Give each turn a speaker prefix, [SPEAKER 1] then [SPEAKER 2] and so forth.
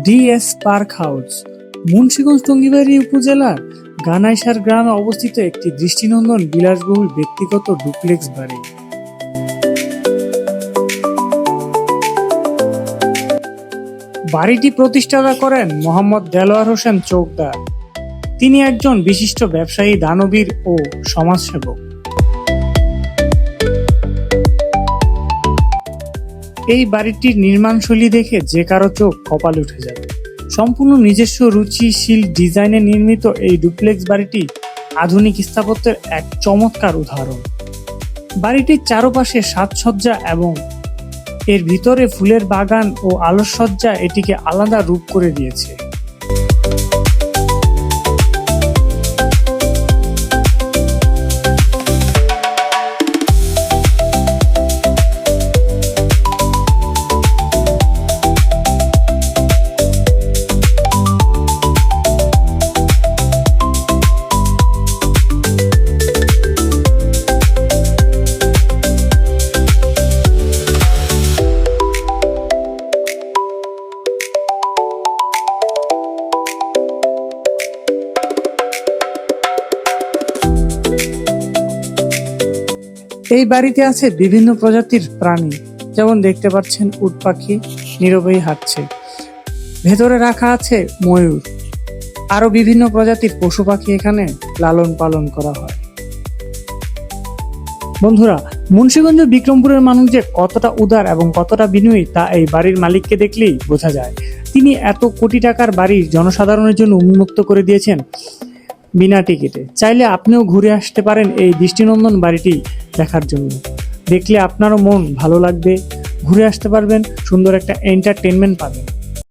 [SPEAKER 1] DS park house Munshiganj Tongibari উপজেলার গানাইসার গ্রামে অবস্থিত একটি দৃষ্টিনন্দন বিলাসবহুল ব্যক্তিগত ডুপ্লেক্স বাড়ি। বাড়িটি প্রতিষ্ঠাতা করেন মোহাম্মদ দেলোয়ার হোসেন চৌকদার। তিনি একজন বিশিষ্ট ব্যবসায়ী, দানবীর ও সমাজসেবক। এই বাড়িটির নির্মাণশৈলী দেখে যে কারো চোখ কপালে উঠে যাবে। সম্পূর্ণ নিজস্ব রুচিশীল ডিজাইনে নির্মিত এই ডুপ্লেক্স বাড়িটি আধুনিক স্থাপত্যের এক চমৎকার উদাহরণ। বাড়িটির চারপাশে সাজসজ্জা এবং এর ভিতরে ফুলের বাগান ও আলোকসজ্জা এটিকে আলাদা রূপ করে দিয়েছে। এই বাড়িতে আছে বিভিন্ন প্রজাতির প্রাণী, যেমন দেখতে পাচ্ছেন উট পাখি নীরবেই হাঁটছে। ভেতরে রাখা আছে ময়ূর। আরো বিভিন্ন প্রজাতির পশু পাখি এখানে লালন পালন করা হয়। বন্ধুরা, মুন্সিগঞ্জ বিক্রমপুরের মানুষ যে কতটা উদার এবং কতটা বিনয়ী তা এই বাড়ির মালিককে দেখলেই বোঝা যায়। তিনি এত কোটি টাকার বাড়ি জনসাধারণের জন্য উন্মুক্ত করে দিয়েছেন বিনা টিকিটে। চাইলে আপনিও ঘুরে আসতে পারেন এই দৃষ্টিনন্দন বাড়িটি দেখার জন্য। দেখলে আপনারও মন ভালো লাগবে, ঘুরে আসতে পারবেন, সুন্দর একটা এন্টারটেনমেন্ট পাবেন।